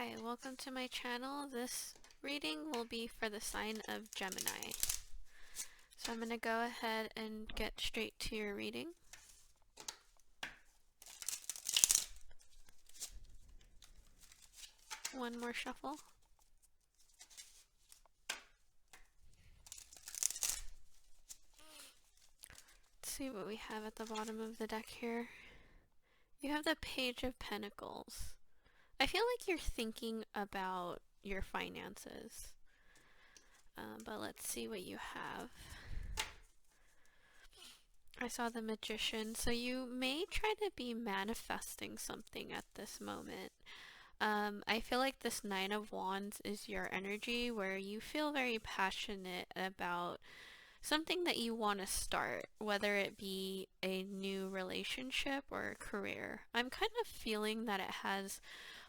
Hi, welcome to my channel. This reading will be for the sign of Gemini. So I'm going to go ahead and get straight to your reading. One more shuffle. Let's see what we have at the bottom of the deck here. You have the Page of Pentacles. I feel like you're thinking about your finances. But let's see what you have. I saw the Magician, so you may try to be manifesting something at this moment. I feel like this Nine of Wands is your energy where you feel very passionate about something that you want to start, whether it be a new relationship or a career. I'm kind of feeling that it has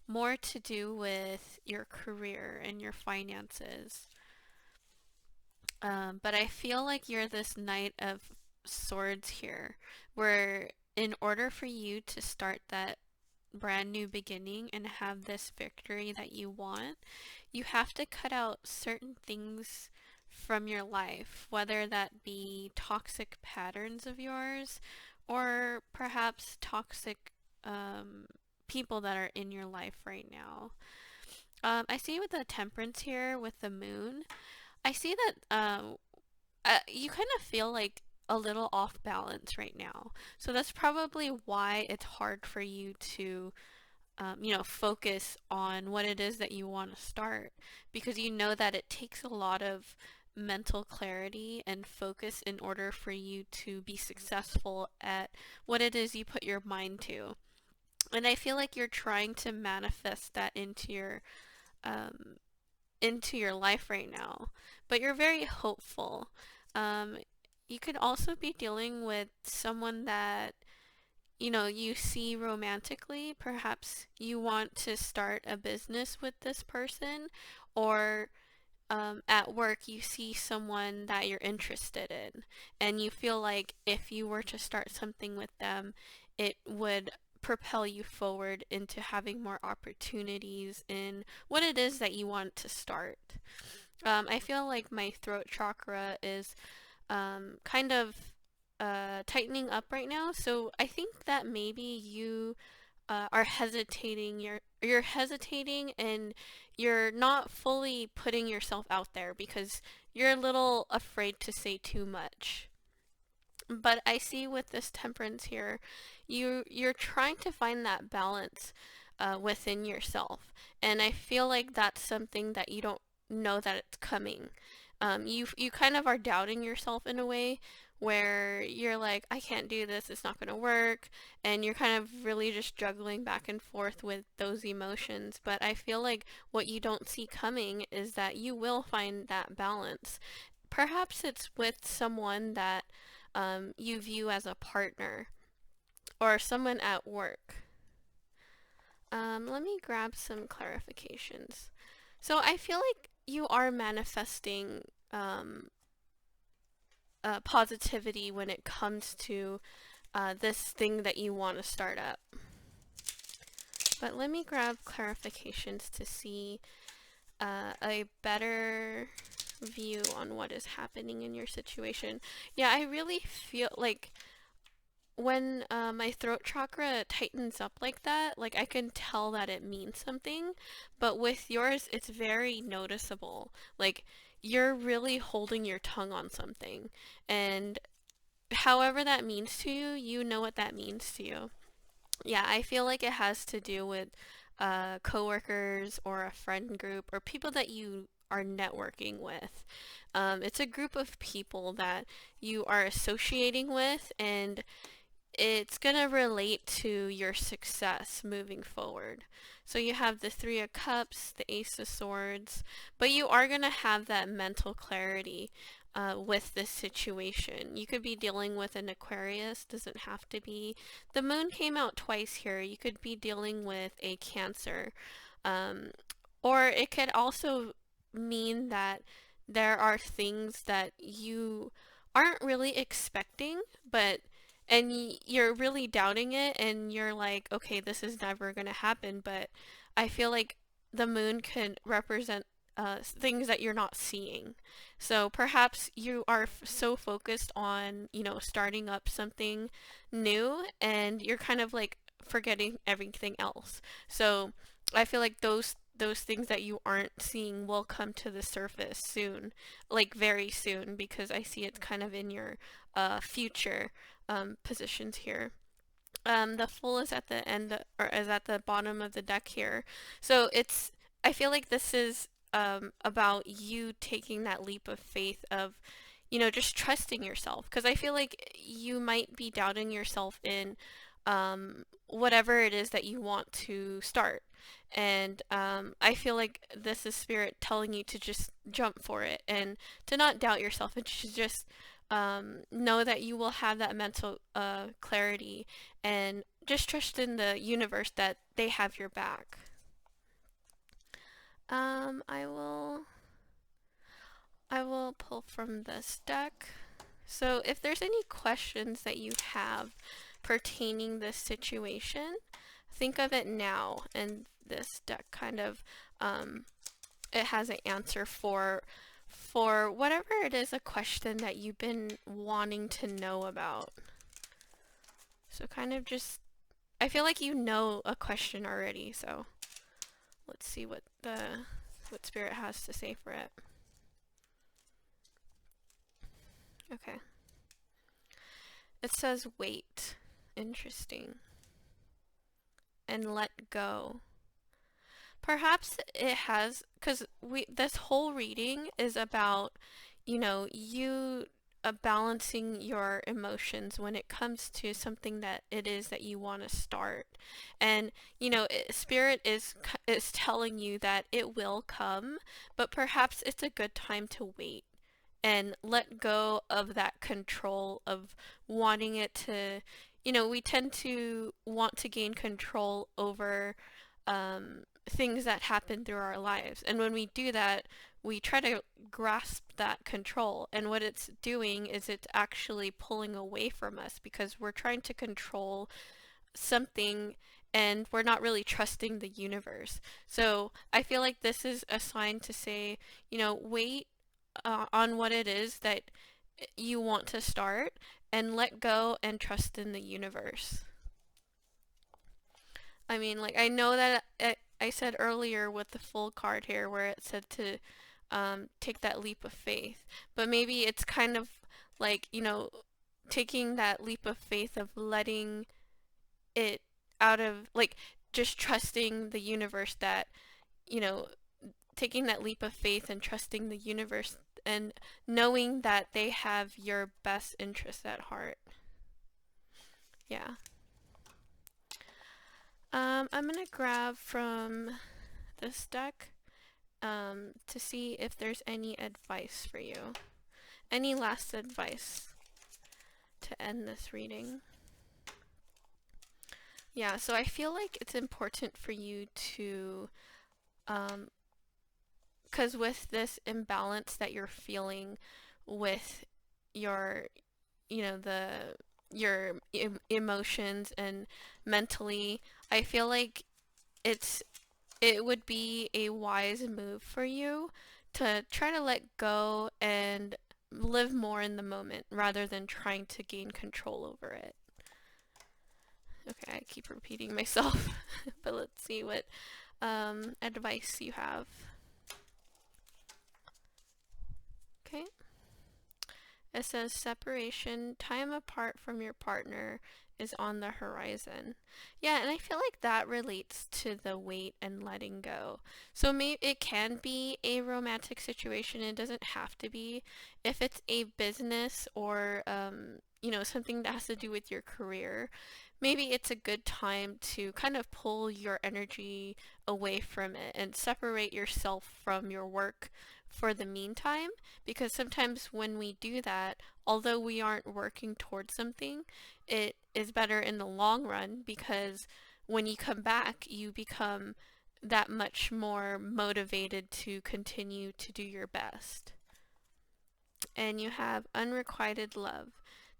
more to do with your career and your finances. But I feel like you're this Knight of Swords here, where in order for you to start that brand new beginning and have this victory that you want, you have to cut out certain things from your life, whether that be toxic patterns of yours or perhaps toxic people that are in your life right now. I see with the Temperance here with the Moon, I see that you kind of feel like a little off balance right now. So that's probably why it's hard for you to, focus on what it is that you want to start, because you know that it takes a lot of mental clarity and focus in order for you to be successful at what it is you put your mind to. And I feel like you're trying to manifest that into your life right now, but you're very hopeful. You could also be dealing with someone that you see romantically. Perhaps you want to start a business with this person, or at work you see someone that you're interested in, and you feel like if you were to start something with them, it would propel you forward into having more opportunities in what it is that you want to start. I feel like my throat chakra is kind of tightening up right now, so I think that maybe you are hesitating. You're hesitating, and you're not fully putting yourself out there because you're a little afraid to say too much. But I see with this Temperance here, you're trying to find that balance within yourself, and I feel like that's something that you don't know that it's coming. You kind of are doubting yourself in a way where you're like, I can't do this, it's not going to work, and you're kind of really just juggling back and forth with those emotions. But I feel like what you don't see coming is that you will find that balance. Perhaps it's with someone that you view as a partner or someone at work. Let me grab some clarifications. So I feel like you are manifesting positivity when it comes to this thing that you want to start up. But let me grab clarifications to see a better view on what is happening in your situation. Yeah, I really feel like when my throat chakra tightens up like that, like I can tell that it means something, but with yours, it's very noticeable. Like you're really holding your tongue on something, and however that means to you, you know what that means to you. Yeah, I feel like it has to do with coworkers or a friend group or people that you are networking with. It's a group of people that you are associating with, and it's going to relate to your success moving forward. So you have the Three of Cups, the Ace of Swords, but you are going to have that mental clarity with this situation. You could be dealing with an Aquarius, doesn't have to be. The Moon came out twice here. You could be dealing with a Cancer. Or it could also mean that there are things that you aren't really expecting, and you're really doubting it, and you're like, okay, this is never going to happen. But I feel like the moon could represent things that you're not seeing. So perhaps you are so focused on, starting up something new, and you're kind of like forgetting everything else. So I feel like those things that you aren't seeing will come to the surface soon, like very soon, because I see it's kind of in your future positions here. The Fool is at the end, or is at the bottom of the deck here. So I feel like this is about you taking that leap of faith of, just trusting yourself. Because I feel like you might be doubting yourself in whatever it is that you want to start. And I feel like this is Spirit telling you to just jump for it and to not doubt yourself and to just know that you will have that mental clarity, and just trust in the universe that they have your back. I will pull from this deck. So if there's any questions that you have pertaining this situation, think of it now, and this deck kind of it has an answer for whatever it is, a question that you've been wanting to know about. So kind of just, I feel like you know a question already, so let's see what Spirit has to say for it. Okay. It says wait. Interesting. And let go. Perhaps it has, because this whole reading is about, you balancing your emotions when it comes to something that it is that you want to start. And, Spirit is telling you that it will come, but perhaps it's a good time to wait and let go of that control of wanting it to, we tend to want to gain control over things that happen through our lives. And when we do that, we try to grasp that control. And what it's doing is it's actually pulling away from us because we're trying to control something and we're not really trusting the universe. So I feel like this is a sign to say, wait on what it is that you want to start and let go and trust in the universe. I mean, like, I know that I said earlier with the Fool card here where it said to take that leap of faith, but maybe it's kind of like, taking that leap of faith of letting it out of, like, just trusting the universe that, you know, taking that leap of faith and trusting the universe and knowing that they have your best interests at heart. Yeah. I'm gonna grab from this deck to see if there's any advice for you. Any last advice to end this reading? Yeah, so I feel like it's important for you to, because with this imbalance that you're feeling with your, your emotions and mentally, I feel like it would be a wise move for you to try to let go and live more in the moment rather than trying to gain control over it. Okay, I keep repeating myself, but let's see what advice you have. Okay. It says separation, time apart from your partner is on the horizon. Yeah, and I feel like that relates to the wait and letting go. So maybe it can be a romantic situation. It doesn't have to be. If it's a business or, something that has to do with your career, maybe it's a good time to kind of pull your energy away from it and separate yourself from your work for the meantime, because sometimes when we do that, although we aren't working towards something, it is better in the long run because when you come back, you become that much more motivated to continue to do your best. And you have unrequited love.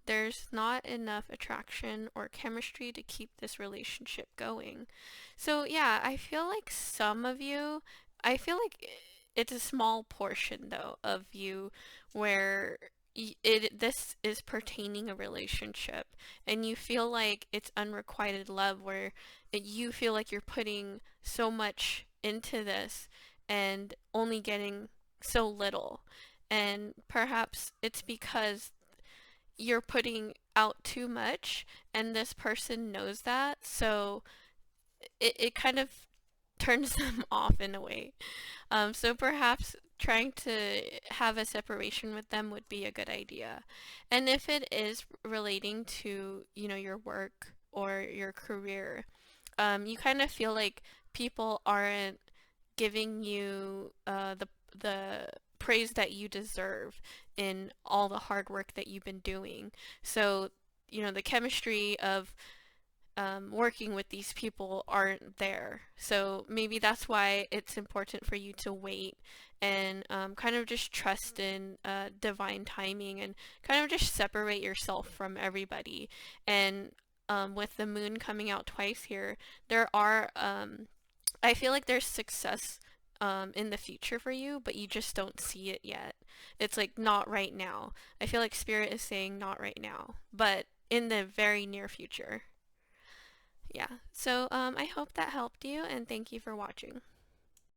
there's not enough attraction or chemistry to keep this relationship going. So, yeah, I feel like some of you, I feel like it's a small portion though of you where this is pertaining a relationship and you feel like it's unrequited love where you feel like you're putting so much into this and only getting so little. And perhaps it's because you're putting out too much and this person knows that, so it kind of turns them off in a way. So perhaps trying to have a separation with them would be a good idea. And if it is relating to, your work or your career, you kind of feel like people aren't giving you the praise that you deserve in all the hard work that you've been doing. So, the chemistry of working with these people aren't there. So maybe that's why it's important for you to wait and kind of just trust in divine timing and kind of just separate yourself from everybody. And with the moon coming out twice here, there are, I feel like there's success in the future for you, but you just don't see it yet. It's like not right now. I feel like Spirit is saying not right now, but in the very near future. Yeah. So I hope that helped you, and thank you for watching.